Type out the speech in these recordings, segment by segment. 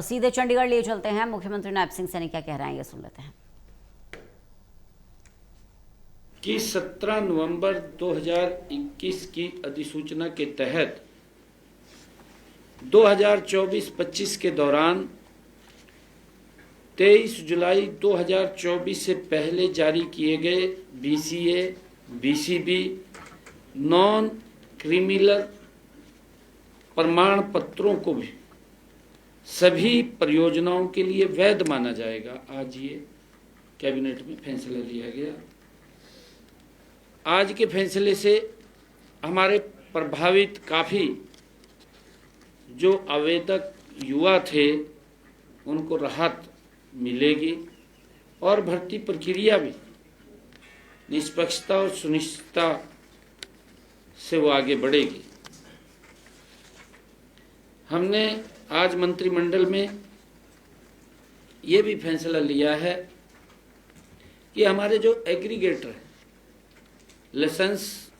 सीधे चंडीगढ़ लिए चलते हैं। मुख्यमंत्री नायब सिंह सैनी क्या कह रहे हैं, ये सुन लेते हैं। कि 17 नवंबर 2021 की अधिसूचना के तहत 2024-25 के दौरान 23 जुलाई 2024 से पहले जारी किए गए BCA, BCB नॉन क्रिमिनल प्रमाण पत्रों को भी सभी परियोजनाओं के लिए वैध माना जाएगा। आज ये कैबिनेट में फैसला लिया गया। आज के फैसले से हमारे प्रभावित काफ़ी जो आवेदक युवा थे उनको राहत मिलेगी और भर्ती प्रक्रिया भी निष्पक्षता और सुनिश्चितता से वो आगे बढ़ेगी। हमने आज मंत्रिमंडल में ये भी फैसला लिया है कि हमारे जो एग्रीगेटर हैं लाइसेंस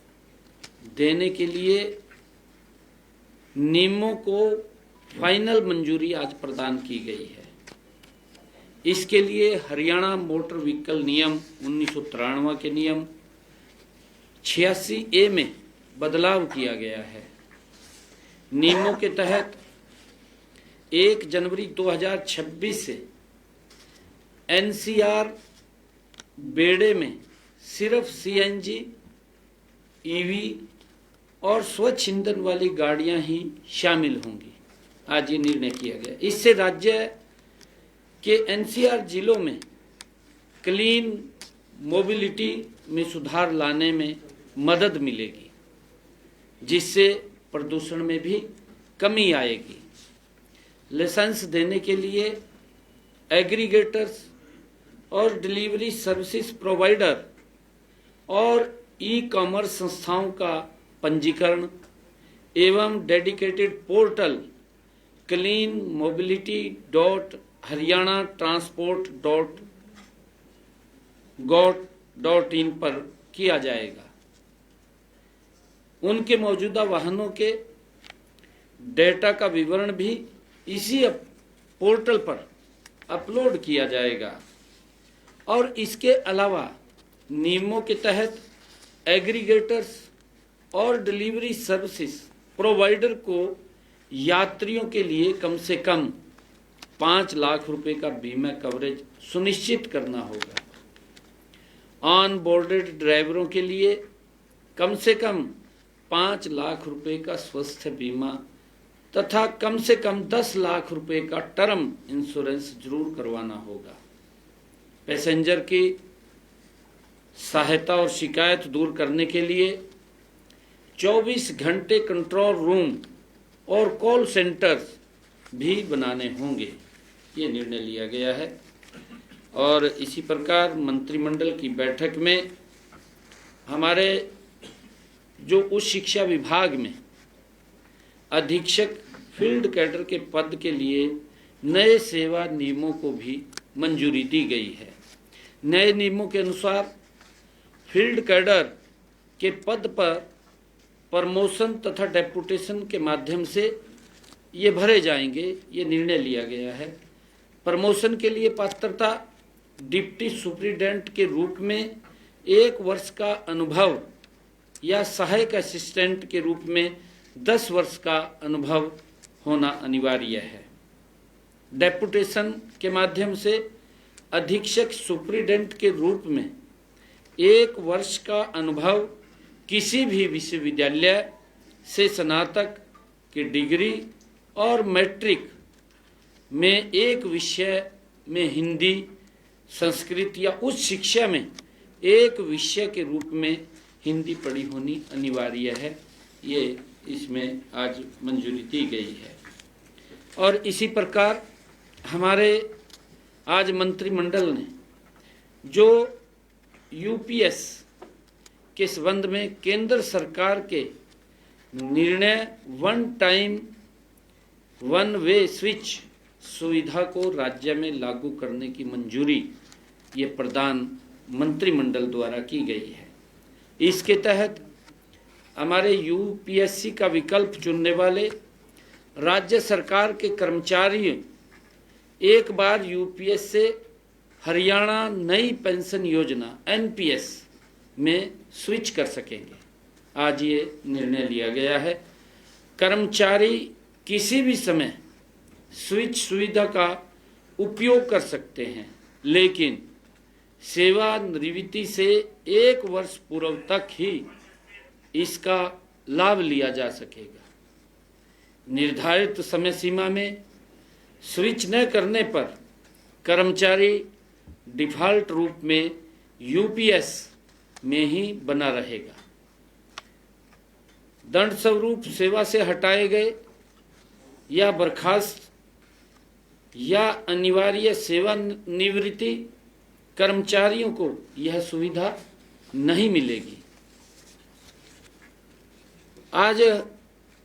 देने के लिए नियमों को फाइनल मंजूरी आज प्रदान की गई है। इसके लिए हरियाणा मोटर व्हीकल नियम 1993 के नियम 86A में बदलाव किया गया है। नियमों के तहत 1 जनवरी 2026 से NCR बेड़े में सिर्फ CNG, EV और स्वच्छ ईंधन वाली गाड़ियां ही शामिल होंगी। आज ये निर्णय किया गया। इससे राज्य के NCR जिलों में क्लीन मोबिलिटी में सुधार लाने में मदद मिलेगी, जिससे प्रदूषण में भी कमी आएगी। लाइसेंस देने के लिए एग्रीगेटर्स और डिलीवरी सर्विसेज प्रोवाइडर और ई-कॉमर्स संस्थाओं का पंजीकरण एवं डेडिकेटेड पोर्टल cleanmobility.haryana.transport.gov.in पर किया जाएगा। उनके मौजूदा वाहनों के डेटा का विवरण भी इसी पोर्टल पर अपलोड किया जाएगा और इसके अलावा नियमों के तहत एग्रीगेटर्स और डिलीवरी सर्विसेज प्रोवाइडर को यात्रियों के लिए कम से कम 5 लाख रुपए का बीमा कवरेज सुनिश्चित करना होगा। ऑन बोर्डेड ड्राइवरों के लिए कम से कम 5 लाख रुपए का स्वास्थ्य बीमा तथा कम से कम 10 लाख रुपए का टर्म इंश्योरेंस जरूर करवाना होगा। पैसेंजर की सहायता और शिकायत दूर करने के लिए 24 घंटे कंट्रोल रूम और कॉल सेंटर्स भी बनाने होंगे। ये निर्णय लिया गया है। और इसी प्रकार मंत्रिमंडल की बैठक में हमारे जो उच्च शिक्षा विभाग में अधीक्षक फील्ड कैडर के पद के लिए नए सेवा नियमों को भी मंजूरी दी गई है। नए नियमों के अनुसार फील्ड कैडर के पद पर प्रमोशन तथा डेपुटेशन के माध्यम से ये भरे जाएंगे। ये निर्णय लिया गया है। प्रमोशन के लिए पात्रता डिप्टी सुप्रिटेंडेंट के रूप में 1 वर्ष का अनुभव या सहायक असिस्टेंट के रूप में 10 वर्ष का अनुभव होना अनिवार्य है। डेपुटेशन के माध्यम से अधीक्षक सुप्रिटेंडेंट के रूप में 1 वर्ष का अनुभव किसी भी विश्वविद्यालय से स्नातक की डिग्री और मैट्रिक में एक विषय में हिंदी, संस्कृत या उच्च शिक्षा में एक विषय के रूप में हिंदी पढ़ी होनी अनिवार्य है। ये इसमें आज मंजूरी दी गई है। और इसी प्रकार हमारे आज मंत्रिमंडल ने जो UPS के संबंध में केंद्र सरकार के निर्णय 1 टाइम 1 वे स्विच सुविधा को राज्य में लागू करने की मंजूरी ये प्रदान मंत्रिमंडल द्वारा की गई है। इसके तहत हमारे UPSC का विकल्प चुनने वाले राज्य सरकार के कर्मचारियों एक बार यूपीएस से हरियाणा नई पेंशन योजना एनपीएस में स्विच कर सकेंगे। आज ये निर्णय लिया गया है। कर्मचारी किसी भी समय स्विच सुविधा का उपयोग कर सकते हैं, लेकिन सेवानिवृत्ति से 1 वर्ष पूर्व तक ही इसका लाभ लिया जा सकेगा। निर्धारित समय सीमा में स्विच न करने पर कर्मचारी डिफ़ॉल्ट रूप में यूपीएस में ही बना रहेगा। दंड स्वरूप सेवा से हटाए गए या बर्खास्त या अनिवार्य सेवानिवृत्ति कर्मचारियों को यह सुविधा नहीं मिलेगी। आज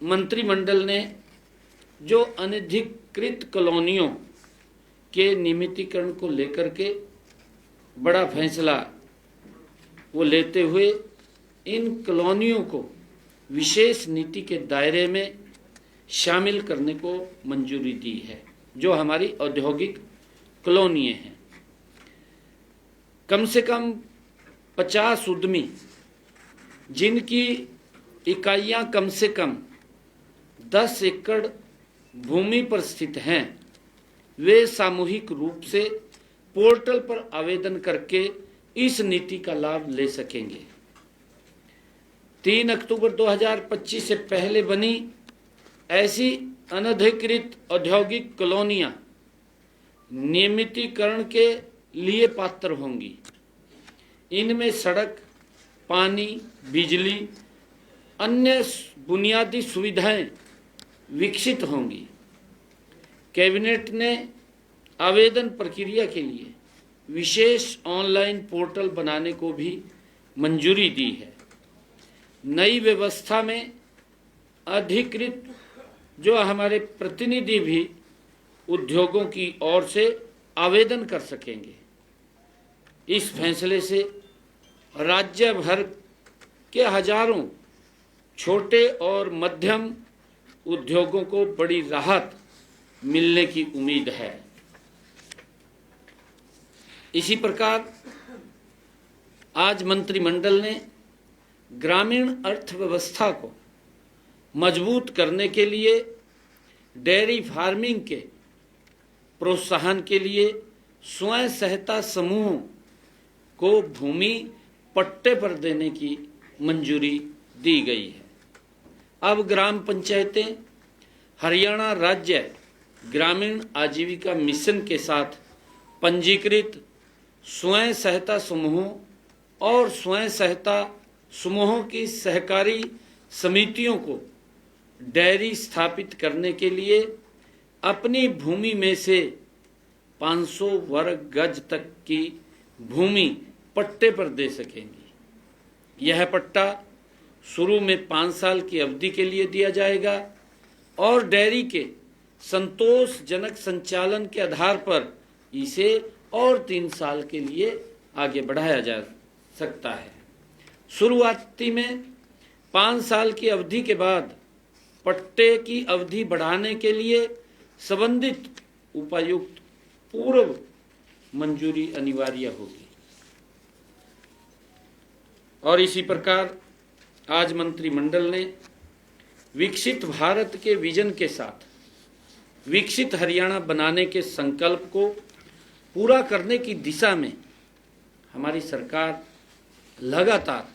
मंत्रिमंडल ने जो अनधिकृत कॉलोनियों के नियमितीकरण को लेकर के बड़ा फैसला वो लेते हुए इन कॉलोनियों को विशेष नीति के दायरे में शामिल करने को मंजूरी दी है, जो हमारी औद्योगिक कॉलोनियाँ हैं। कम से कम 50 उद्यमी जिनकी इकाइयाँ कम से कम 10 एकड़ भूमि पर स्थित हैं, वे सामूहिक रूप से पोर्टल पर आवेदन करके इस नीति का लाभ ले सकेंगे। 3 अक्टूबर 2025 से पहले बनी ऐसी अनधिकृत औद्योगिक कॉलोनियां नियमितीकरण के लिए पात्र होंगी। इनमें सड़क, पानी, बिजली, अन्य बुनियादी सुविधाएं विकसित होंगी। कैबिनेट ने आवेदन प्रक्रिया के लिए विशेष ऑनलाइन पोर्टल बनाने को भी मंजूरी दी है। नई व्यवस्था में अधिकृत जो हमारे प्रतिनिधि भी उद्योगों की ओर से आवेदन कर सकेंगे। इस फैसले से राज्य भर के हजारों छोटे और मध्यम उद्योगों को बड़ी राहत मिलने की उम्मीद है। इसी प्रकार आज मंत्रिमंडल ने ग्रामीण अर्थव्यवस्था को मजबूत करने के लिए डेयरी फार्मिंग के प्रोत्साहन के लिए स्वयं सहायता समूहों को भूमि पट्टे पर देने की मंजूरी दी गई है। अब ग्राम पंचायतें हरियाणा राज्य ग्रामीण आजीविका मिशन के साथ पंजीकृत स्वयं सहायता समूहों और स्वयं सहायता समूहों की सहकारी समितियों को डेयरी स्थापित करने के लिए अपनी भूमि में से 500 वर्ग गज तक की भूमि पट्टे पर दे सकेंगी। यह पट्टा शुरू में 5 साल की अवधि के लिए दिया जाएगा और डेयरी के संतोषजनक संचालन के आधार पर इसे और 3 साल के लिए आगे बढ़ाया जा सकता है। शुरुआती में 5 साल की अवधि के बाद पट्टे की अवधि बढ़ाने के लिए संबंधित उपायुक्त पूर्व मंजूरी अनिवार्य होगी। और इसी प्रकार आज मंत्रिमंडल ने विकसित भारत के विजन के साथ विकसित हरियाणा बनाने के संकल्प को पूरा करने की दिशा में हमारी सरकार लगातार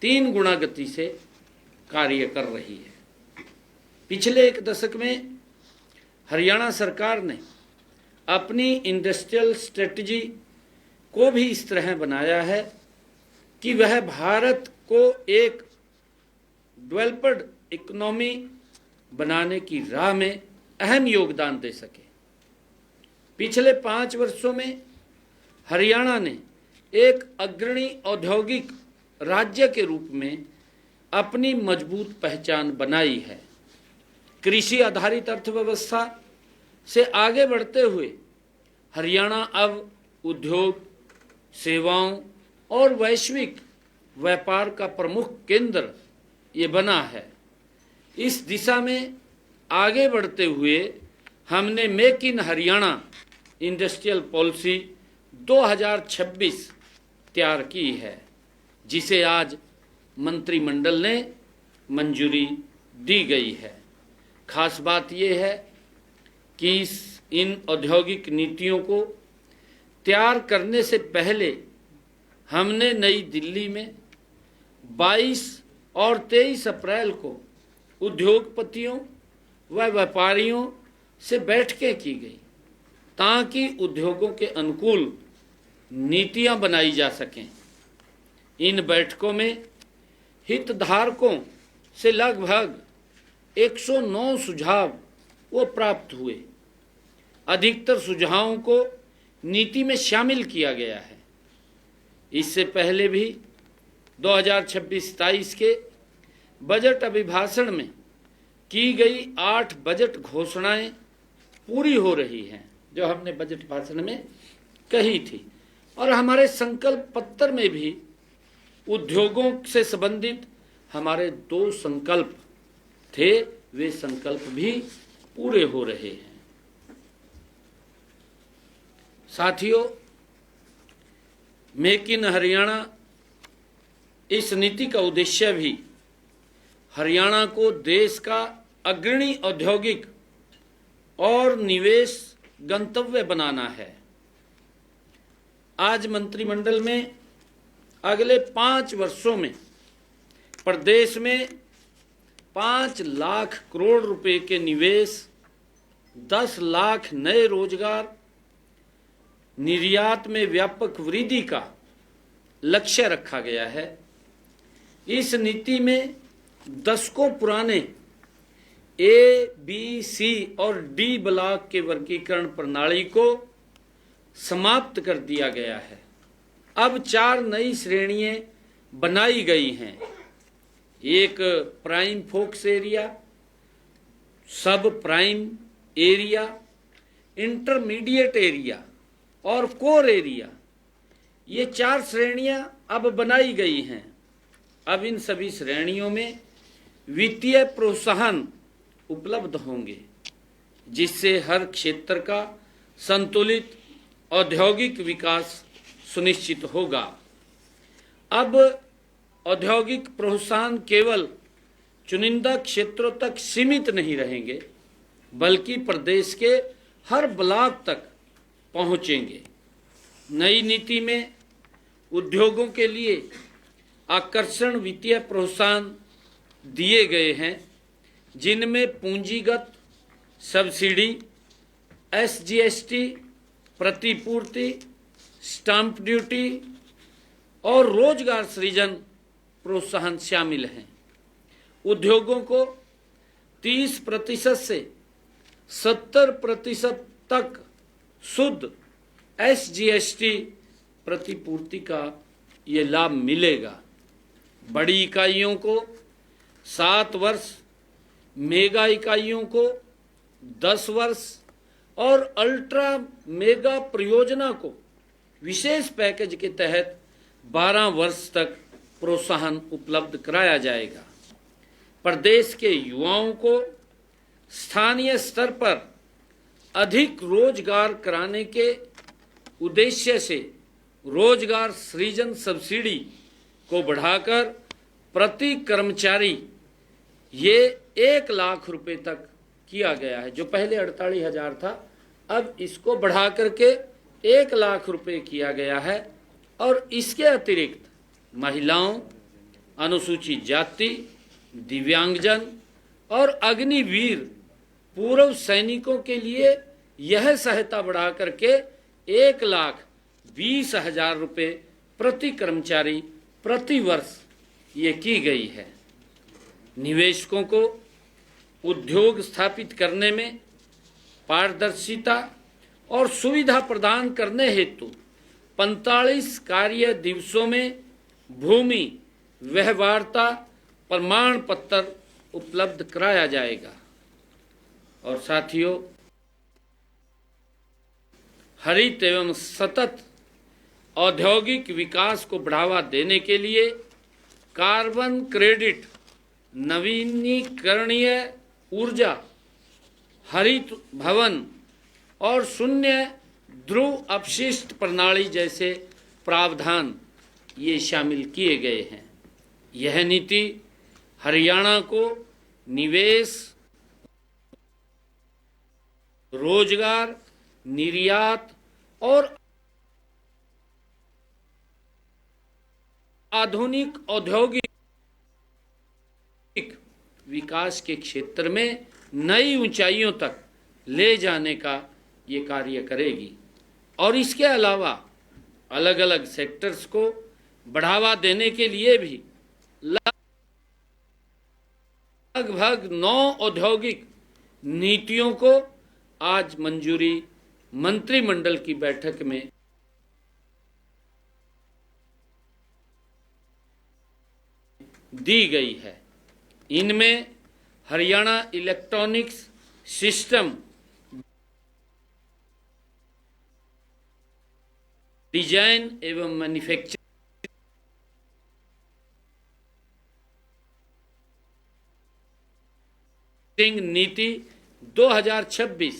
3 गुना गति से कार्य कर रही है। पिछले 1 दशक में हरियाणा सरकार ने अपनी इंडस्ट्रियल स्ट्रेटजी को भी इस तरह बनाया है कि वह भारत को एक डेवलप्ड इकोनॉमी बनाने की राह में अहम योगदान दे सके। पिछले 5 वर्षों में हरियाणा ने एक अग्रणी औद्योगिक राज्य के रूप में अपनी मजबूत पहचान बनाई है। कृषि आधारित अर्थव्यवस्था से आगे बढ़ते हुए हरियाणा अब उद्योग, सेवाओं और वैश्विक व्यापार का प्रमुख केंद्र ये बना है। इस दिशा में आगे बढ़ते हुए हमने make in Haryana industrial policy 2026 तैयार की है, जिसे आज मंत्रिमंडल ने मंजूरी दी गई है। खास बात यह है कि इन औद्योगिक नीतियों को तैयार करने से पहले हमने नई दिल्ली में 22 और 23 अप्रैल को उद्योगपतियों व व्यापारियों से बैठकें की गई, ताकि उद्योगों के अनुकूल नीतियां बनाई जा सकें। इन बैठकों में हितधारकों से लगभग 109 सुझाव वो प्राप्त हुए। अधिकतर सुझावों को नीति में शामिल किया गया है। इससे पहले भी 2026-27 के बजट अभिभाषण में की गई 8 बजट घोषणाएं पूरी हो रही हैं, जो हमने बजट भाषण में कही थी। और हमारे संकल्प पत्र में भी उद्योगों से संबंधित हमारे 2 संकल्प थे, वे संकल्प भी पूरे हो रहे हैं। साथियों, मेक इन हरियाणा इस नीति का उद्देश्य भी हरियाणा को देश का अग्रणी औद्योगिक और निवेश गंतव्य बनाना है। आज मंत्रिमंडल में अगले 5 वर्षों में प्रदेश में 5 लाख करोड़ रुपए के निवेश, 10 लाख नए रोजगार, निर्यात में व्यापक वृद्धि का लक्ष्य रखा गया है। इस नीति में दशकों पुराने A, B, C और D ब्लॉक के वर्गीकरण प्रणाली को समाप्त कर दिया गया है। अब 4 नई श्रेणियां बनाई गई हैं। एक प्राइम फोकस एरिया, सब प्राइम एरिया, इंटरमीडिएट एरिया और कोर एरिया, ये 4 श्रेणियां अब बनाई गई हैं। अब इन सभी श्रेणियों में वित्तीय प्रोत्साहन उपलब्ध होंगे, जिससे हर क्षेत्र का संतुलित औद्योगिक विकास सुनिश्चित होगा। अब औद्योगिक प्रोत्साहन केवल चुनिंदा क्षेत्रों तक सीमित नहीं रहेंगे, बल्कि प्रदेश के हर ब्लॉक तक पहुंचेंगे। नई नीति में उद्योगों के लिए आकर्षण वित्तीय प्रोत्साहन दिए गए हैं, जिनमें पूंजीगत सब्सिडी, SGST, प्रतिपूर्ति, स्टैंप ड्यूटी और रोजगार सृजन प्रोत्साहन शामिल हैं। उद्योगों को 30% से 70% तक शुद्ध SGST प्रतिपूर्ति का ये लाभ मिलेगा। बड़ी इकाइयों को 7 वर्ष, मेगा इकाइयों को 10 वर्ष और अल्ट्रा मेगा परियोजना को विशेष पैकेज के तहत 12 वर्ष तक प्रोत्साहन उपलब्ध कराया जाएगा। प्रदेश के युवाओं को स्थानीय स्तर पर अधिक रोजगार कराने के उद्देश्य से रोजगार सृजन सब्सिडी को बढ़ाकर प्रति कर्मचारी ये 1 लाख रुपए तक किया गया है। जो पहले 48,000 था, अब इसको बढ़ा करके 1 लाख रुपए किया गया है। और इसके अतिरिक्त महिलाओं, अनुसूचित जाति, दिव्यांगजन और अग्निवीर पूर्व सैनिकों के लिए यह सहायता बढ़ा करके 1,20,000 रुपए प्रति कर्मचारी प्रति वर्ष ये की गई है। निवेशकों को उद्योग स्थापित करने में पारदर्शिता और सुविधा प्रदान करने हेतु 45 कार्य दिवसों में भूमि व्यवहार्यता प्रमाण पत्र उपलब्ध कराया जाएगा। और साथियों, हरित एवं सतत औद्योगिक विकास को बढ़ावा देने के लिए कार्बन क्रेडिट, नवीनीकरणीय ऊर्जा, हरित भवन और शून्य ध्रुव अपशिष्ट प्रणाली जैसे प्रावधान ये शामिल किए गए हैं। यह नीति हरियाणा को निवेश, रोजगार, निर्यात और आधुनिक औद्योगिक विकास के क्षेत्र में नई ऊंचाइयों तक ले जाने का ये कार्य करेगी और इसके अलावा अलग अलग सेक्टर्स को बढ़ावा देने के लिए भी लगभग 9 औद्योगिक नीतियों को आज मंजूरी मंत्रिमंडल की बैठक में दी गई है। इनमें हरियाणा इलेक्ट्रॉनिक्स सिस्टम डिजाइन एवं मैन्युफैक्चरिंग नीति 2026,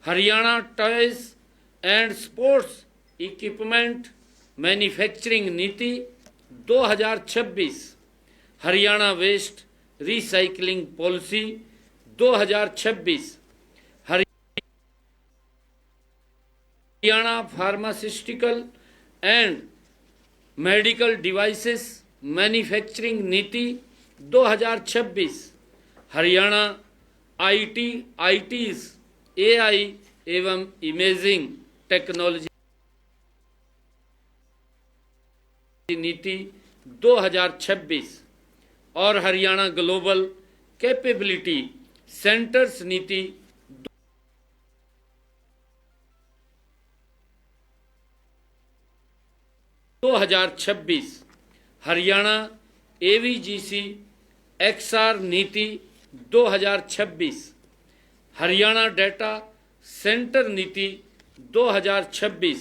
Haryana toys and sports equipment manufacturing नीति 2026, Haryana waste recycling policy 2026, Haryana pharmaceutical and medical devices manufacturing नीति 2026, हरियाणा आईटीज एआई एवं इमेजिंग टेक्नोलॉजी नीति 2026 और हरियाणा ग्लोबल कैपेबिलिटी सेंटर्स नीति 2026, हरियाणा एवीजीसी एक्सआर नीति 2026, हरियाणा डेटा सेंटर नीति 2026,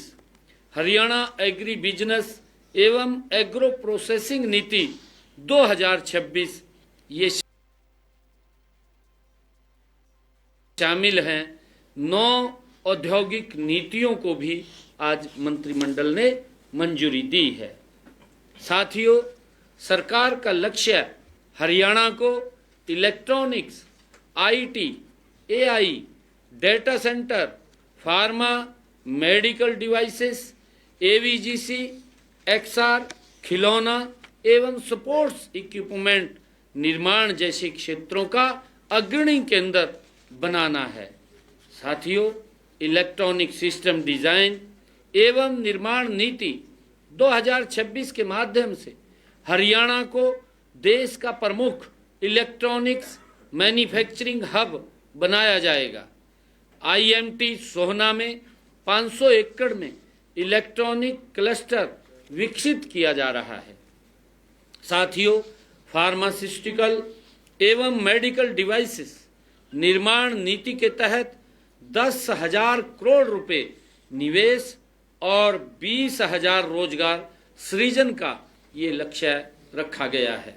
हरियाणा एग्री बिजनेस एवं एग्रो प्रोसेसिंग नीति 2026 ये शामिल हैं। 9 औद्योगिक नीतियों को भी आज मंत्रिमंडल ने मंजूरी दी है। साथियों, सरकार का लक्ष्य हरियाणा को electronics, IT, AI, data centre, pharma, medical devices, AVGC, XR, खिलौना एवं स्पोर्ट्स इक्विपमेंट निर्माण जैसे क्षेत्रों का अग्रणी केंद्र बनाना है। साथियों, इलेक्ट्रॉनिक सिस्टम डिजाइन एवं निर्माण नीति 2026 के माध्यम से हरियाणा को देश का प्रमुख इलेक्ट्रॉनिक्स मैन्युफैक्चरिंग हब बनाया जाएगा। आईएमटी सोहना में 500 एकड़ में इलेक्ट्रॉनिक क्लस्टर विकसित किया जा रहा है। साथियों, फार्मास्यूटिकल एवं मेडिकल डिवाइसेस निर्माण नीति के तहत 10,000 करोड़ रुपए निवेश और 20,000 रोजगार सृजन का ये लक्ष्य रखा गया है।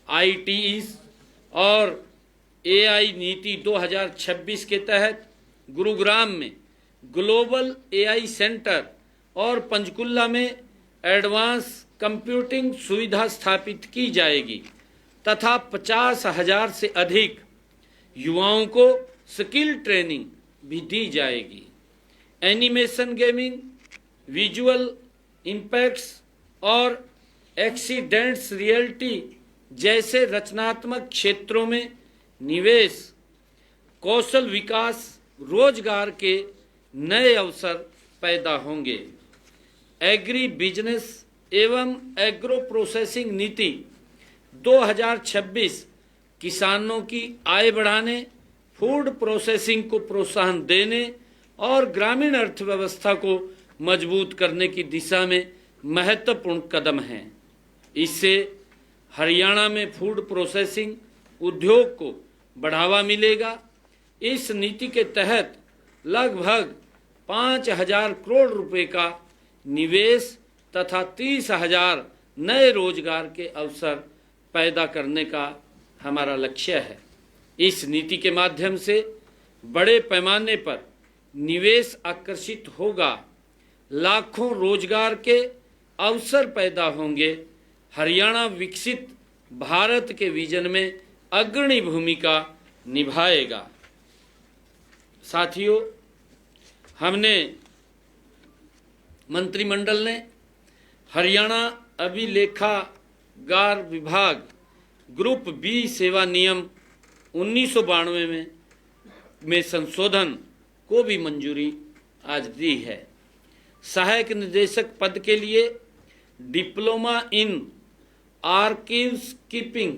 आईटीईज और एआई नीति 2026 के तहत गुरुग्राम में ग्लोबल एआई सेंटर और पंचकुला में एडवांस कंप्यूटिंग सुविधा स्थापित की जाएगी तथा 50,000 से अधिक युवाओं को स्किल ट्रेनिंग भी दी जाएगी। एनिमेशन, गेमिंग, विजुअल इम्पैक्ट्स और एक्सीडेंट्स रियलिटी जैसे रचनात्मक क्षेत्रों में निवेश, कौशल विकास, रोजगार के नए अवसर पैदा होंगे। एग्री बिजनेस एवं एग्रो प्रोसेसिंग नीति 2026 किसानों की आय बढ़ाने, फूड प्रोसेसिंग को प्रोत्साहन देने और ग्रामीण अर्थव्यवस्था को मजबूत करने की दिशा में महत्वपूर्ण कदम है। इससे हरियाणा में फूड प्रोसेसिंग उद्योग को बढ़ावा मिलेगा। इस नीति के तहत लगभग 5,000 करोड़ रुपए का निवेश तथा 30,000 नए रोजगार के अवसर पैदा करने का हमारा लक्ष्य है। इस नीति के माध्यम से बड़े पैमाने पर निवेश आकर्षित होगा, लाखों रोजगार के अवसर पैदा होंगे, हरियाणा विकसित भारत के विजन में अग्रणी भूमिका निभाएगा। साथियों, हमने मंत्रिमंडल ने हरियाणा अभिलेखागार विभाग ग्रुप बी सेवा नियम 1992 में संशोधन को भी मंजूरी आज दी है। सहायक निदेशक पद के लिए डिप्लोमा इन आर्काइव्स कीपिंग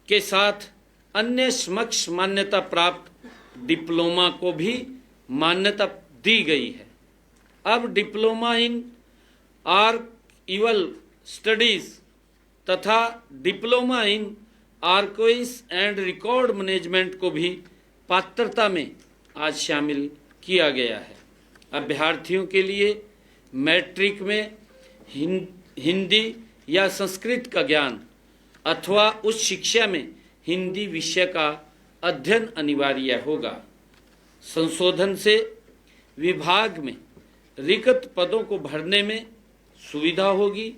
के साथ अन्य समकक्ष मान्यता प्राप्त डिप्लोमा को भी मान्यता दी गई है। अब डिप्लोमा इन आर्काइवल स्टडीज तथा diploma in archives and record management को भी पात्रता में आज शामिल किया गया है। अभ्यर्थियों के लिए मैट्रिक में हिंदी या संस्कृत का ज्ञान अथवा उच्च शिक्षा में हिंदी विषय का अध्ययन अनिवार्य होगा। संशोधन से विभाग में रिक्त पदों को भरने में सुविधा होगी,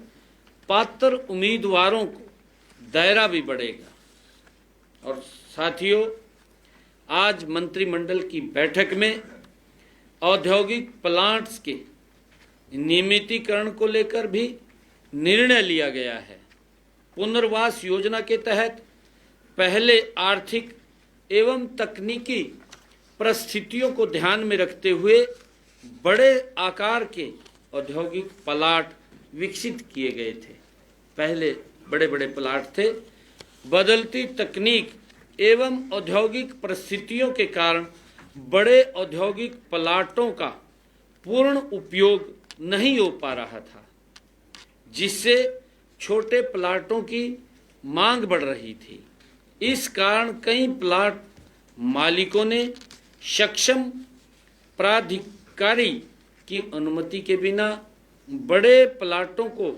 पात्र उम्मीदवारों को दायरा भी बढ़ेगा। और साथियों, आज मंत्रिमंडल की बैठक में औद्योगिक प्लांट्स के नियमितीकरण को लेकर भी निर्णय लिया गया है। पुनर्वास योजना के तहत पहले आर्थिक एवं तकनीकी परिस्थितियों को ध्यान में रखते हुए बड़े आकार के औद्योगिक प्लाट विकसित किए गए थे। पहले बड़े बड़े प्लाट थे। बदलती तकनीक एवं औद्योगिक परिस्थितियों के कारण बड़े औद्योगिक प्लाटों का पूर्ण उपयोग नहीं हो पा रहा था, जिससे छोटे प्लाटों की मांग बढ़ रही थी। इस कारण कई प्लाट मालिकों ने सक्षम प्राधिकारी की अनुमति के बिना बड़े प्लाटों को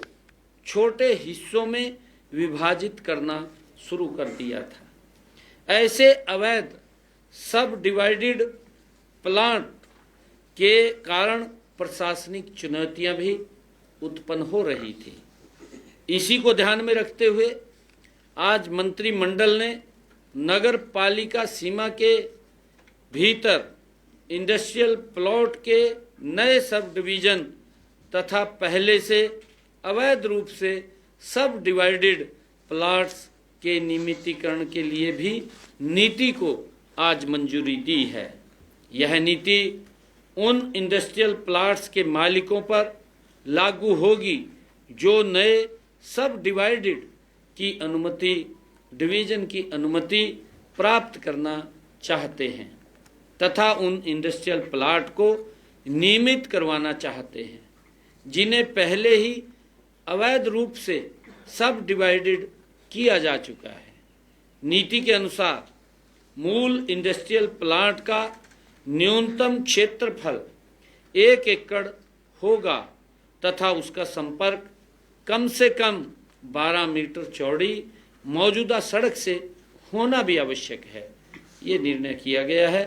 छोटे हिस्सों में विभाजित करना शुरू कर दिया था। ऐसे अवैध सब डिवाइडेड प्लाट के कारण प्रशासनिक चुनौतियां भी उत्पन्न हो रही थी। इसी को ध्यान में रखते हुए आज मंत्रिमंडल ने नगर पालिका सीमा के भीतर इंडस्ट्रियल प्लॉट के नए सब डिवीजन तथा पहले से अवैध रूप से सब डिवाइडेड प्लॉट्स के नियमितीकरण के लिए भी नीति को आज मंजूरी दी है। यह नीति उन इंडस्ट्रियल प्लॉट्स के मालिकों पर लागू होगी जो नए सब डिवाइडेड की अनुमति डिवीजन की अनुमति प्राप्त करना चाहते हैं तथा उन इंडस्ट्रियल प्लाट को नियमित करवाना चाहते हैं, जिन्हें पहले ही अवैध रूप से सब डिवाइडेड किया जा चुका है। नीति के अनुसार मूल इंडस्ट्रियल प्लांट का न्यूनतम क्षेत्रफल 1 एकड़ होगा तथा उसका संपर्क कम से कम 12 मीटर चौड़ी मौजूदा सड़क से होना भी आवश्यक है। ये निर्णय किया गया है।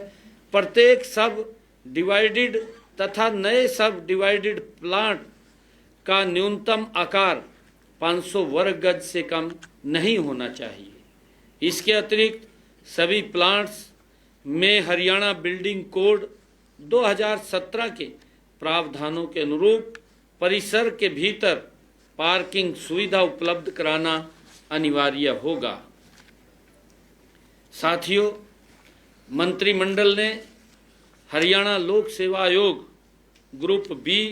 प्रत्येक सब डिवाइडेड तथा नए सब डिवाइडेड प्लांट का न्यूनतम आकार 500 वर्ग गज से कम नहीं होना चाहिए। इसके अतिरिक्त सभी प्लांट्स में हरियाणा बिल्डिंग कोड 2017 के प्रावधानों के अनुरूप परिसर के भीतर पार्किंग सुविधा उपलब्ध कराना अनिवार्य होगा। साथियों, मंत्रिमंडल ने हरियाणा लोक सेवा आयोग ग्रुप बी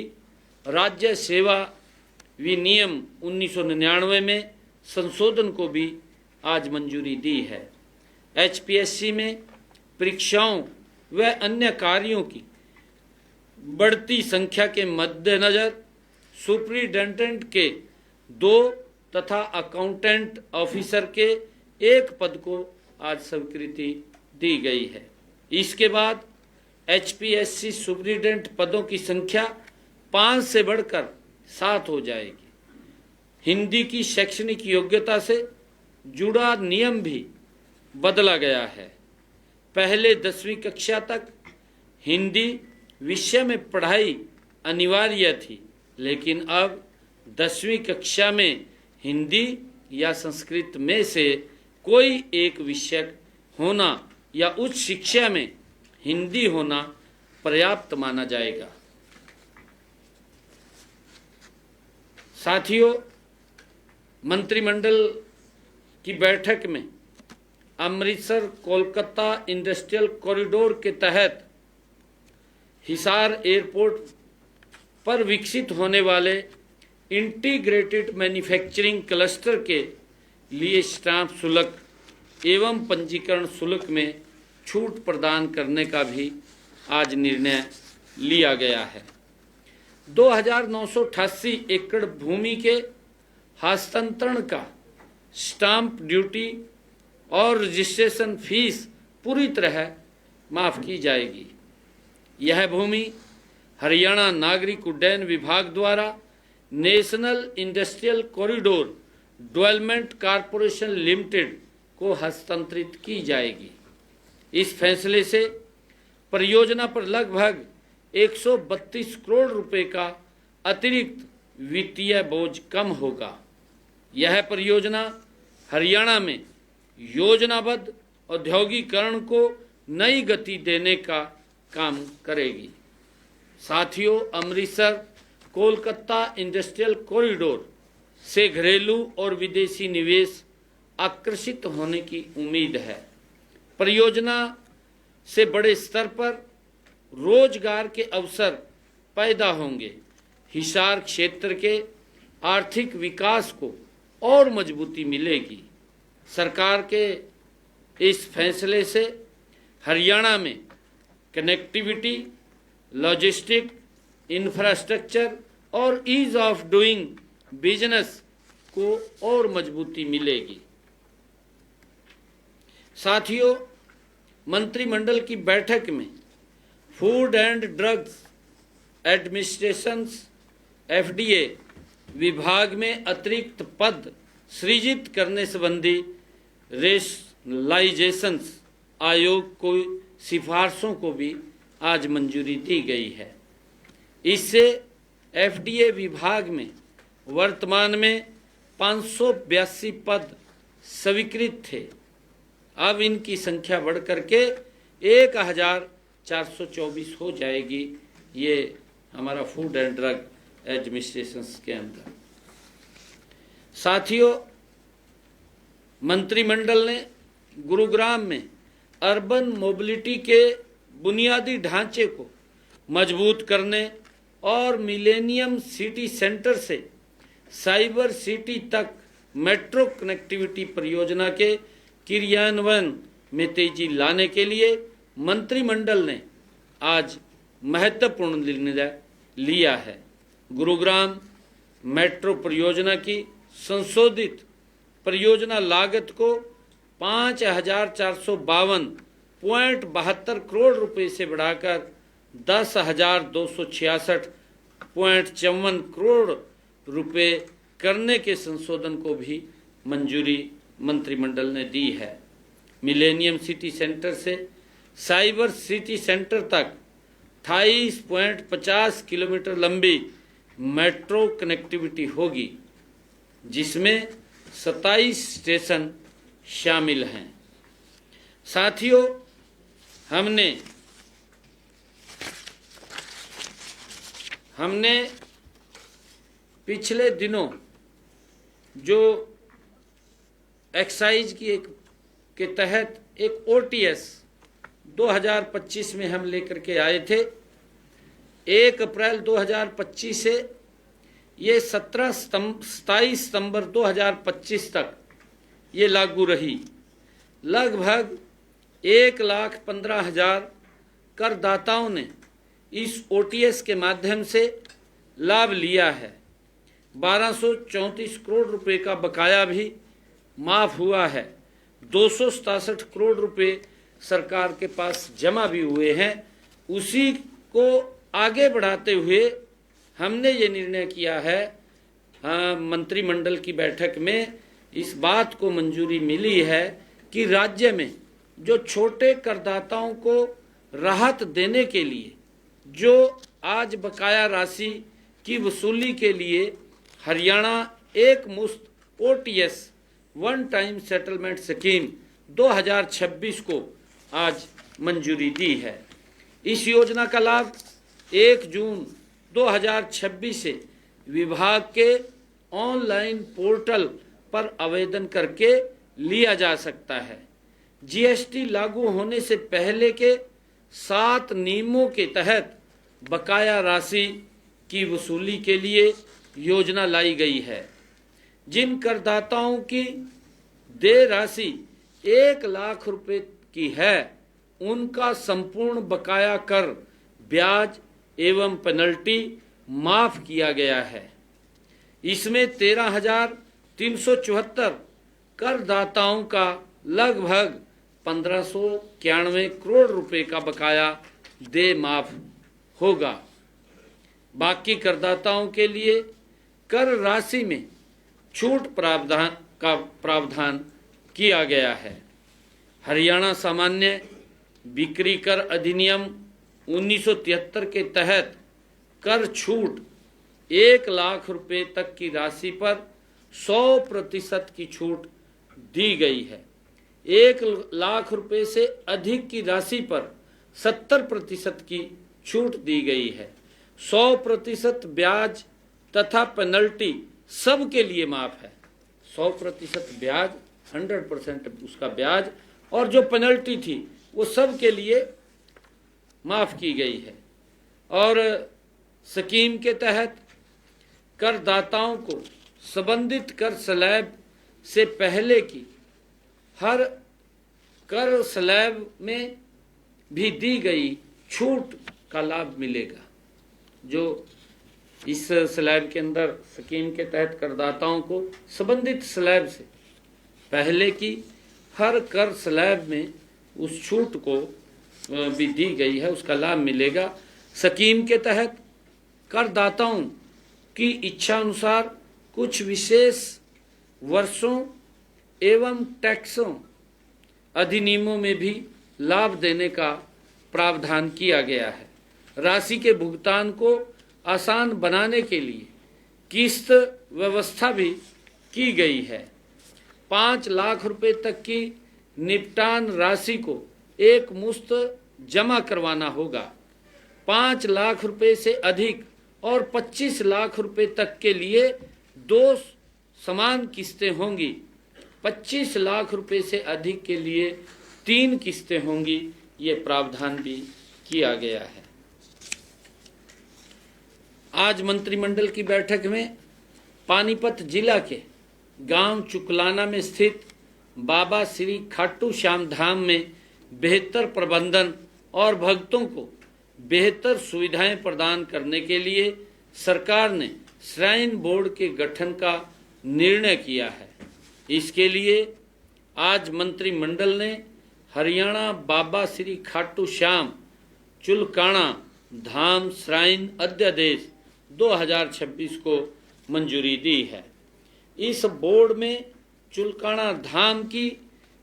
राज्य सेवा विनियम 1999 में संशोधन को भी आज मंजूरी दी है। एचपीएससी में परीक्षाओं व अन्य कार्यों की बढ़ती संख्या के मद्देनजर सुपरिटेंडेंट के 2 तथा अकाउंटेंट ऑफिसर के 1 पद को आज स्वीकृति दी गई है। इसके बाद एचपीएससी सुपरिटेंडेंट पदों की संख्या 5 से बढ़कर 7 हो जाएगी। हिंदी की शैक्षणिक योग्यता से जुड़ा नियम भी बदला गया है। पहले 10वीं कक्षा तक हिंदी विषय में पढ़ाई अनिवार्य थी, लेकिन अब 10वीं कक्षा में हिंदी या संस्कृत में से कोई एक विषय होना या उच्च शिक्षा में हिंदी होना पर्याप्त माना जाएगा। साथियों, मंत्रिमंडल की बैठक में अमृतसर कोलकाता इंडस्ट्रियल कॉरिडोर के तहत हिसार एयरपोर्ट पर विकसित होने वाले इंटीग्रेटेड मैन्युफैक्चरिंग क्लस्टर के लिए स्टाम्प शुल्क एवं पंजीकरण शुल्क में छूट प्रदान करने का भी आज निर्णय लिया गया है। 2988 एकड़ भूमि के हस्तांतरण का स्टाम्प ड्यूटी और रजिस्ट्रेशन फीस पूरी तरह माफ की जाएगी। यह भूमि हरियाणा नागरिक उड्डयन विभाग द्वारा national industrial corridor development corporation limited को हस्तांतरित की जाएगी। इस फैसले से परियोजना पर लगभग 132 करोड़ रुपए का अतिरिक्त वित्तीय बोझ कम होगा। यह परियोजना हरियाणा में योजनाबद्ध औद्योगिकरण को नई गति देने का काम करेगी। साथियों, अमृतसर कोलकाता इंडस्ट्रियल कॉरिडोर से घरेलू और विदेशी निवेश आकर्षित होने की उम्मीद है। परियोजना से बड़े स्तर पर रोजगार के अवसर पैदा होंगे। हिसार क्षेत्र के आर्थिक विकास को और मजबूती मिलेगी। सरकार के इस फैसले से हरियाणा में कनेक्टिविटी, लॉजिस्टिक, इंफ्रास्ट्रक्चर और ईज ऑफ डूइंग बिजनेस को और मजबूती मिलेगी। साथियों, मंत्रिमंडल की बैठक में food and drugs administration FDA विभाग में अतिरिक्त पद सृजित करने संबंधी रेशनलाइजेशन आयोग को सिफारिशों को भी आज मंजूरी दी गई है। इससे FDA विभाग में वर्तमान में 582 पद स्वीकृत थे। अब इनकी संख्या बढ़कर के 1424 हो जाएगी। ये हमारा फूड एंड ड्रग एडमिनिस्ट्रेशन के अंदर। साथियों, मंत्रिमंडल ने गुरुग्राम में अर्बन मोबिलिटी के बुनियादी ढांचे को मजबूत करने और मिलेनियम सिटी सेंटर से साइबर सिटी तक मेट्रो कनेक्टिविटी परियोजना के क्रियान्वयन में तेजी लाने के लिए मंत्रिमंडल ने आज महत्वपूर्ण निर्णय लिया है। गुरुग्राम मेट्रो परियोजना की संशोधित परियोजना लागत को 5,452.72 करोड़ रुपए से बढ़ाकर 10,266.54 करोड़ रुपए करने के संशोधन को भी मंजूरी मंत्रिमंडल ने दी है। मिलेनियम सिटी सेंटर से साइबर सिटी सेंटर तक 28.50 किलोमीटर लंबी मेट्रो कनेक्टिविटी होगी, जिसमें 27 स्टेशन शामिल हैं। साथियों, हमने पिछले दिनों जो एक्साइज के तहत एक OTS 2025 में हम लेकर के आए थे। 1 अप्रैल 2025 से ये 27 सितंबर 2025 तक ये लागू रही। लगभग 1,15,000 करदाताओं ने इस OTS के माध्यम से लाभ लिया है। 1234 करोड़ रुपए का बकाया भी माफ हुआ है। 267 करोड़ रुपए सरकार के पास जमा भी हुए हैं। उसी को आगे बढ़ाते हुए हमने ये निर्णय किया है, मंत्रिमंडल की बैठक में इस बात को मंजूरी मिली है कि राज्य में जो छोटे करदाताओं को राहत देने के लिए जो आज बकाया राशि की वसूली के लिए हरियाणा एक मुश्त OTS one time settlement scheme 2026 को आज मंजूरी दी है। इस योजना का लाभ 1 जून 2026 से विभाग के ऑनलाइन पोर्टल पर आवेदन करके लिया जा सकता है। GST लागू होने से पहले के 7 नियमों के तहत बकाया राशि की वसूली के लिए योजना लाई गई है। जिन करदाताओं की देय राशि 1 लाख रुपए की है, उनका संपूर्ण बकाया कर, ब्याज एवं पेनल्टी माफ किया गया है। इसमें 13,374 करदाताओं का लगभग 1591 करोड़ रुपए का बकाया देय माफ होगा। बाकी करदाताओं के लिए कर राशि में छूट प्रावधान किया गया है। हरियाणा सामान्य बिक्री कर अधिनियम 1973 के तहत कर छूट 1 लाख रुपए तक की राशि पर 100% की छूट दी गई है। 1 लाख रुपए से अधिक की राशि पर 70% की छूट दी गई है। 100% ब्याज तथा पेनल्टी सब के लिए माफ है। 100% ब्याज, 100% उसका ब्याज और जो पेनल्टी थी वो सब के लिए माफ की गई है। और स्कीम के तहत करदाताओं को संबंधित कर स्लैब से पहले की हर कर स्लैब में भी दी गई छूट का लाभ मिलेगा। जो इस स्लैब के अंदर स्कीम के तहत करदाताओं को संबंधित स्लैब से पहले की हर कर स्लैब में उस छूट को भी दी गई है, उसका लाभ मिलेगा। स्कीम के तहत करदाताओं की इच्छा अनुसार कुछ विशेष वर्षों एवं टैक्सों अधिनियमों में भी लाभ देने का प्रावधान किया गया है। राशि के भुगतान को आसान बनाने के लिए किस्त व्यवस्था भी की गई है। 5 लाख रुपए तक की निपटान राशि को एक मुश्त जमा करवाना होगा। 5 लाख रुपए से अधिक और 25 लाख रुपए तक के लिए 2 समान किस्तें होंगी। 25 लाख रुपए से अधिक के लिए 3 किस्तें होंगी। ये प्रावधान भी किया गया है। आज मंत्रिमंडल की बैठक में पानीपत जिला के गांव चुकलाना में स्थित बाबा श्री खाटू श्याम धाम में बेहतर प्रबंधन और भक्तों को बेहतर सुविधाएं प्रदान करने के लिए सरकार ने श्राइन बोर्ड के गठन का निर्णय किया है। इसके लिए आज मंत्रिमंडल ने हरियाणा बाबा श्री खाटू श्याम चुलकाना धाम श्राइन अध्यादेश 2026 को मंजूरी दी है। इस बोर्ड में चुलकाना धाम की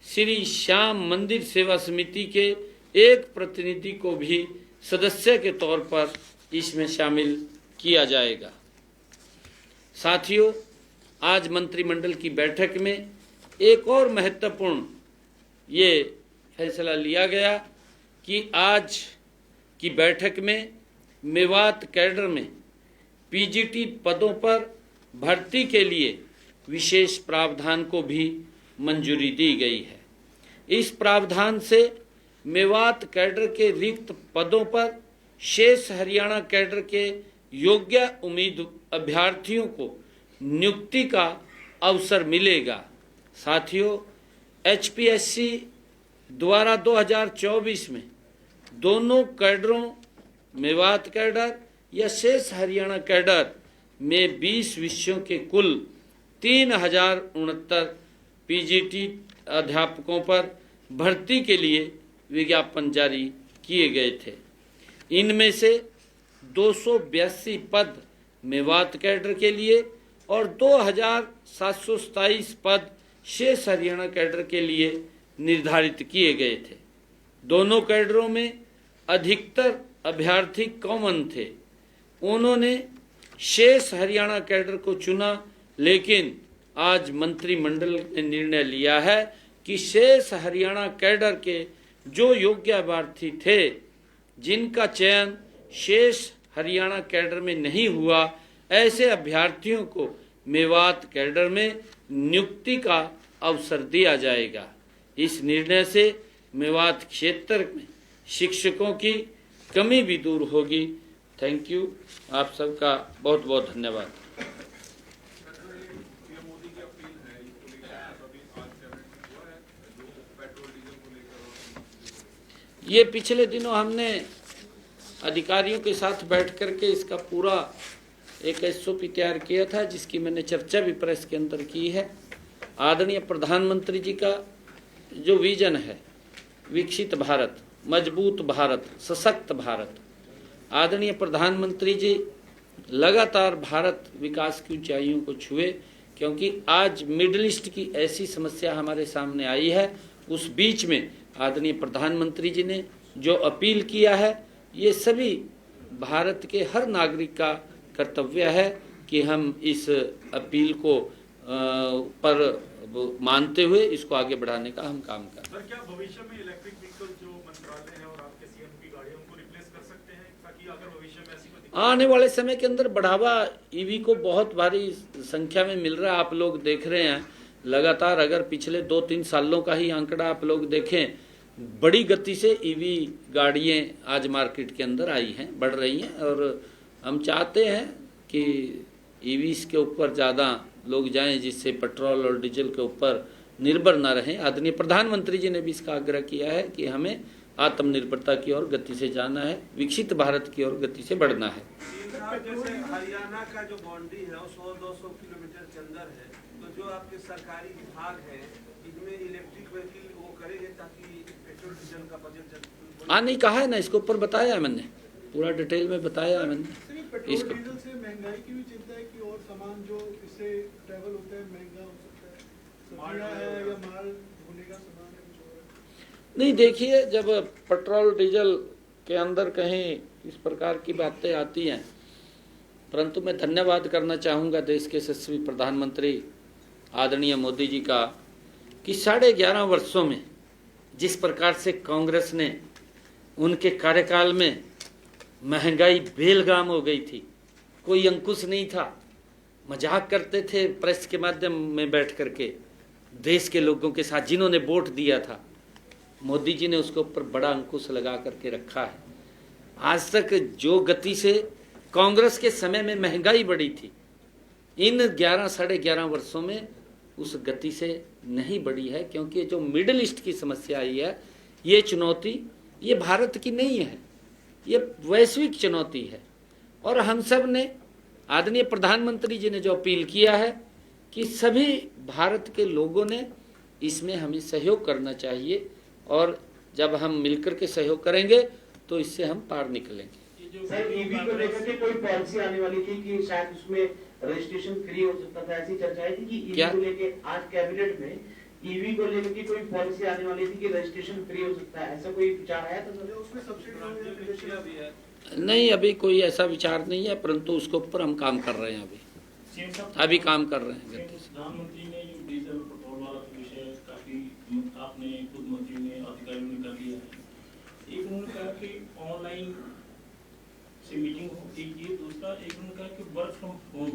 श्री श्याम मंदिर सेवा समिति के एक प्रतिनिधि को भी सदस्य के तौर पर इसमें शामिल किया जाएगा। साथियों, आज मंत्रिमंडल की बैठक में एक और महत्वपूर्ण ये फैसला लिया गया कि आज की बैठक में मेवात कैडर में PGT पदों पर भर्ती के लिए विशेष प्रावधान को भी मंजूरी दी गई है। इस प्रावधान से मेवात कैडर के रिक्त पदों पर शेष हरियाणा कैडर के योग्य उम्मीद अभ्यर्थियों को नियुक्ति का अवसर मिलेगा। साथियों, HPSC द्वारा 2024 में दोनों कैडरों मेवात कैडर या शेष हरियाणा कैडर में 20 विषयों के कुल 3069 PGT अध्यापकों पर भर्ती के लिए विज्ञापन जारी किए गए थे। इनमें से 282 पद मेवात कैडर के लिए और 2727 पद शेष हरियाणा कैडर के लिए निर्धारित किए गए थे। दोनों कैडरों में अधिकतर अभ्यर्थी कॉमन थे। उन्होंने शेष हरियाणा कैडर को चुना, लेकिन आज मंत्रिमंडल ने निर्णय लिया है कि शेष हरियाणा कैडर के जो योग्य अभ्यर्थी थे, जिनका चयन शेष हरियाणा कैडर में नहीं हुआ, ऐसे अभ्यर्थियों को मेवात कैडर में नियुक्ति का अवसर दिया जाएगा। इस निर्णय से मेवात क्षेत्र में शिक्षकों की कमी भी दूर होगी। Thank you. आप सबका बहुत बहुत धन्यवाद। ये पिछले दिनों हमने अधिकारियों के साथ बैठ करके इसका पूरा एक एसओपी तैयार किया था, जिसकी मैंने चर्चा भी प्रेस के अंदर की है। आदरणीय प्रधानमंत्री जी का जो विजन है, विकसित भारत, मजबूत भारत, सशक्त भारत, आदरणीय प्रधानमंत्री जी लगातार भारत विकास की ऊंचाइयों को छुए, क्योंकि आज मिडिल ईस्ट की ऐसी समस्या हमारे सामने आई है। उस बीच में आदरणीय प्रधानमंत्री जी ने जो अपील किया है, ये सभी भारत के हर नागरिक का कर्तव्य है कि हम इस अपील को पर मानते हुए इसको आगे बढ़ाने का हम काम करें। सर, क्या भविष्य में इलेक्ट्रिक व्हीकल जो मंत्रालय है और आपके सीएम की गाड़ियों को रिप्लेस कर सकते हैं, ताकि अगर भविष्य में ऐसी कोई आने वाले समय के अंदर बढ़ावा ईवी को बहुत भारी संख्या में मिल रहा है। आप लोग देख रहे हैं लगातार, अगर पिछले 2-3 सालों का ही आंकड़ा आप लोग देखें, बड़ी गति से ईवी गाड़ियाँ आज मार्केट के अंदर आई हैं, बढ़ रही हैं, और हम चाहते हैं कि ईवीज के ऊपर ज़्यादा लोग जाएं, जिससे पेट्रोल और डीजल के ऊपर निर्भर ना रहें। आदरणीय प्रधानमंत्री जी ने भी इसका आग्रह किया है कि हमें आत्मनिर्भरता की ओर गति से जाना है, विकसित भारत की ओर गति से बढ़ना है। जैसे हरियाणा का जो बाउंड्री है वो 100-200 किलोमीटर के अंदर है, तो जो आपके सरकारी विभाग है इनमें इलेक्ट्रिक व्हीकल वो करेंगे ताकि पेट्रोल डीजल का बजट नहीं कहा है ना, इसके ऊपर बताया है मैंने, पूरा डिटेल में बताया है मैंने। पेट्रोल डीजल से महंगाई की भी चिंता है कि और सामान जो इससे ट्रैवल होता है महंगा हो सकता है, सब्जियां है या माल ढोने का सामान है, कुछ और नहीं, देखिए, जब पेट्रोल डीजल के अंदर कहीं इस प्रकार की बातें आती हैं, परंतु मैं धन्यवाद करना चाहूँगा देश के यशस्वी प्रधानमंत्री आदरणीय मोदी जी का कि 11.5 वर्षों में जिस प्रकार से कांग्रेस ने उनके कार्यकाल में महंगाई बेलगाम हो गई थी, कोई अंकुश नहीं था, मजाक करते थे प्रेस के माध्यम में बैठ करके देश के लोगों के साथ, जिन्होंने वोट दिया था, मोदी जी ने उसके ऊपर बड़ा अंकुश लगा करके रखा है। आज तक जो गति से कांग्रेस के समय में महंगाई बढ़ी थी, इन 11-11.5 वर्षों में उस गति से नहीं बढ़ी है, क्योंकि जो मिडिल ईस्ट की समस्या आई है, ये चुनौती ये भारत की नहीं है, ये वैश्विक चुनौती है। और हम सब ने, आदरणीय प्रधानमंत्री जी ने जो अपील किया है कि सभी भारत के लोगों ने इसमें हमें सहयोग करना चाहिए, और जब हम मिलकर के सहयोग करेंगे तो इससे हम पार निकलेंगे। सर, ईवी को लेकर के कोई पॉलिसी आने वाली थी कि शायद उसमें रजिस्ट्रेशन फ्री हो सकता था, ऐसी चर्चाएं थी कि ईवी को लेके आज कैबिनेट में ईवी को लेकर के कोई पॉलिसी आने वाली थी कि रजिस्ट्रेशन फ्री हो सकता है, ऐसा कोई विचार आया था सर? उसमें सब्सिडी भी है? नहीं, अभी कोई ऐसा विचार नहीं है, परंतु उसके ऊपर हम काम कर रहे हैं, अभी काम कर रहे हैं। प्रधानमंत्री ने जो डीजल पेट्रोल वाला विषय काफी आपने खुद मंत्री ने अधिकारियों ने कर लिया है। एक उन्होंने कहा कि ऑनलाइन से मीटिंग हो, एक दूसरा एक उन्होंने कहा कि वर्क फ्रॉम होम।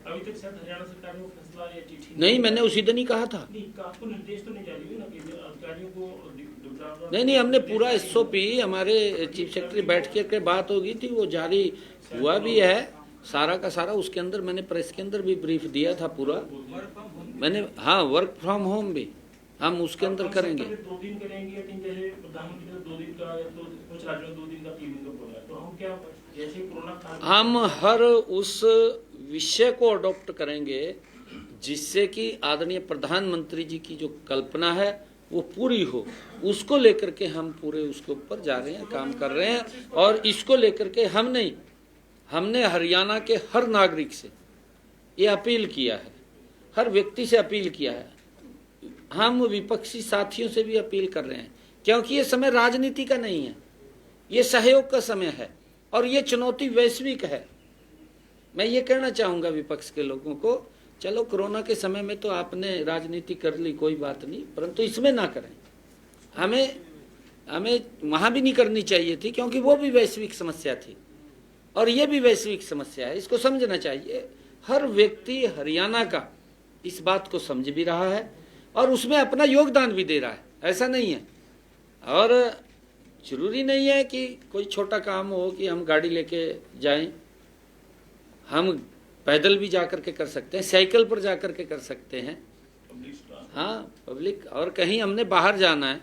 अभी तक शायद हरियाणा सरकार ने फैसला या चिट्ठी नहीं, मैंने उसी दिन ही कहा था। नहीं, आपको निर्देश तो नहीं जारी हुए ना कि अधिकारियों को? नहीं, हमने पूरा एसओपी हमारे चीफ सेक्रेटरी बैठ के बात होगी थी, वो जारी हुआ भी है सारा का सारा। उसके अंदर मैंने प्रेस के अंदर भी ब्रीफ दिया था पूरा मैंने। हाँ, वर्क फ्रॉम होम भी हम उसके अंदर करेंगे। 2 दिन करेंगे या 3 जैसे प्रधानमंत्री ने 2 दिन का, या तो कुछ राज्यों में 2 दिन का, 3 दिन का बोला है, तो हम क्या जैसे कोरोना काल हम हर उस विषय को अडॉप्ट करेंगे जिससे कि आदरणीय प्रधानमंत्री जी की जो कल्पना है वो पूरी हो, उसको लेकर के हम पूरे उसके ऊपर जा रहे हैं, काम कर रहे हैं। और इसको लेकर के हम नहीं, हमने हरियाणा के हर नागरिक से ये अपील किया है, हर व्यक्ति से अपील किया है। हम विपक्षी साथियों से भी अपील कर रहे हैं, क्योंकि ये समय राजनीति का नहीं है, ये सहयोग का समय है और ये चुनौती वैश्विक है। मैं ये कहना चाहूँगा विपक्ष के लोगों को, चलो कोरोना के समय में तो आपने राजनीति कर ली, कोई बात नहीं, परंतु इसमें ना करें। हमें वहाँ भी नहीं करनी चाहिए थी, क्योंकि वो भी वैश्विक समस्या थी और ये भी वैश्विक समस्या है। इसको समझना चाहिए। हर व्यक्ति हरियाणा का इस बात को समझ भी रहा है और उसमें अपना योगदान भी दे रहा है, ऐसा नहीं है। और जरूरी नहीं है कि कोई छोटा काम हो कि हम गाड़ी लेके जाएं, हम पैदल भी जा कर के कर सकते हैं, साइकिल पर जा कर के कर सकते हैं। हाँ, पब्लिक, और कहीं हमने बाहर जाना है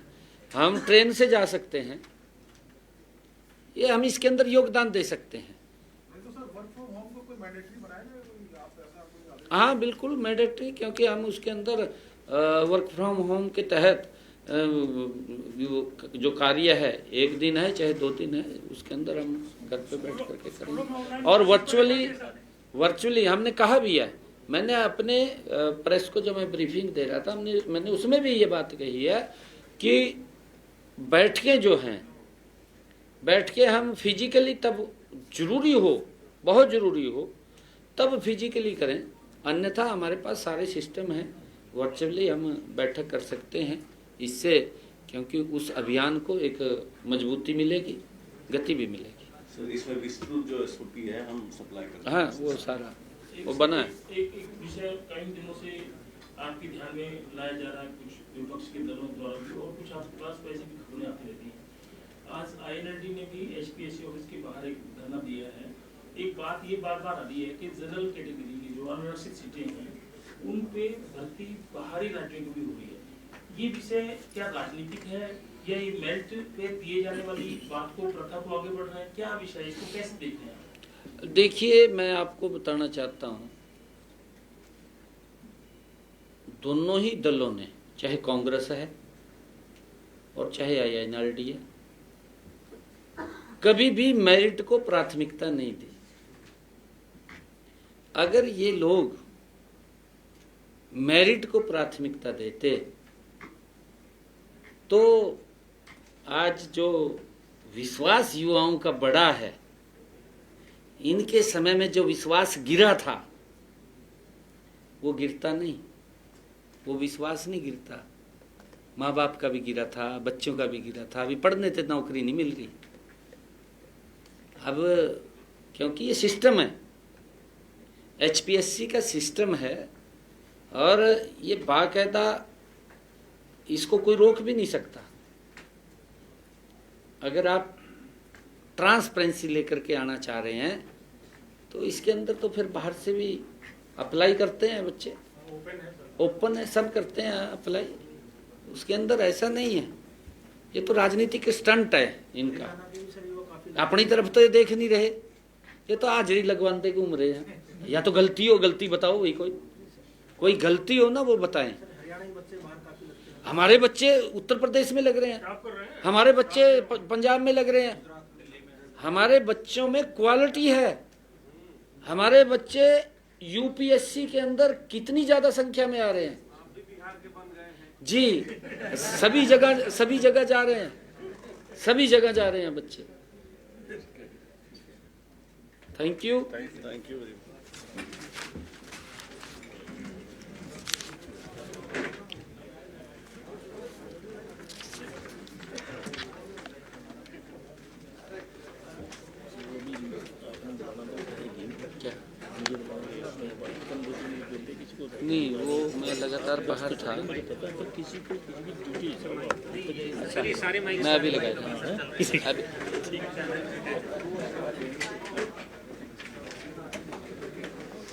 हम ट्रेन से जा सकते हैं। ये हम इसके अंदर योगदान दे सकते हैं। तो सर वर्क फ्रॉम होम को कोई मैंडेटरी बनाया जाए, आप ऐसा कोई आदेश? हाँ बिल्कुल मैंडेटरी, क्योंकि हम उसके अंदर वर्क फ्रॉम होम के तहत जो कार्य है, 1 दिन है चाहे 2 दिन है, उसके अंदर हम घर पे बैठ करके करेंगे। और वर्चुअली हमने कहा भी है, मैंने अपने प्रेस को जो मैं ब्रीफिंग दे रहा था, मैंने उसमें भी ये बात कही है कि बैठकें जो हैं, बैठ के हम फिजिकली तब जरूरी हो, बहुत जरूरी हो तब फिजिकली करें, अन्यथा हमारे पास सारे सिस्टम हैं, वर्चुअली हम बैठक कर सकते हैं। इससे क्योंकि उस अभियान को एक मजबूती मिलेगी, गति भी मिलेगी। सर इसमें विस्तृत जो एसओपी है हम सप्लाई करते हैं। हाँ, वो सारा वो बना है। एक विषय कई दिनों से आपके ध्यान में लाया जा रहा है, कुछ विपक्ष के दलों द्वारा भी और कुछ आपके पास वैसे भी खबरें आती रहती हैं। आज INLD ने भी HPSC ऑफिस के बाहर एक धरना दिया है। एक बात ये बार बार आ रही है कि जनरल कैटेगरी की जो अनारक्षित सीटें हैं उन पे भर्ती बाहरी राज्यों की भी हो रही है। ये विषय क्या राजनीतिक है या ये मेरिट पे दिए जाने वाली बात को, प्रथा को आगे बढ़ रहा है, क्या विषय, इसको कैसे देखते हैं? देखिए, मैं आपको बताना चाहता हूँ, दोनों ही दलों ने, चाहे कांग्रेस है और चाहे INLD है, कभी भी मेरिट को प्राथमिकता नहीं दी। अगर ये लोग मेरिट को प्राथमिकता देते तो आज जो विश्वास युवाओं का बड़ा है, इनके समय में जो विश्वास गिरा था वो गिरता नहीं, वो विश्वास नहीं गिरता। माँ बाप का भी गिरा था, बच्चों का भी गिरा था, अभी पढ़ने से नौकरी नहीं मिल रही। अब क्योंकि ये सिस्टम है, HPSC का सिस्टम है और ये बाकायदा इसको कोई रोक भी नहीं सकता। अगर आप ट्रांसपेरेंसी लेकर के आना चाह रहे हैं तो इसके अंदर तो फिर बाहर से भी अप्लाई करते हैं बच्चे, ओपन है, सब करते हैं अप्लाई। उसके अंदर ऐसा नहीं है, ये तो राजनीतिक स्टंट है इनका। अपनी तरफ तो ये देख नहीं रहे, ये तो हाजिरी लगवाते घूम रहे हैं। या तो गलती हो, गलती बताओ भाई, कोई गलती हो ना वो बताएं। हमारे बच्चे उत्तर प्रदेश में लग रहे हैं, हमारे बच्चे पंजाब में लग रहे हैं, हमारे बच्चों में क्वालिटी है। हमारे बच्चे UPSC के अंदर कितनी ज्यादा संख्या में आ रहे हैं जी, सभी जगह जा रहे हैं, सभी जगह जा रहे हैं बच्चे। Thank you. नहीं, वो मैं लगातार बाहर था, मैं अभी लगाया था अभी।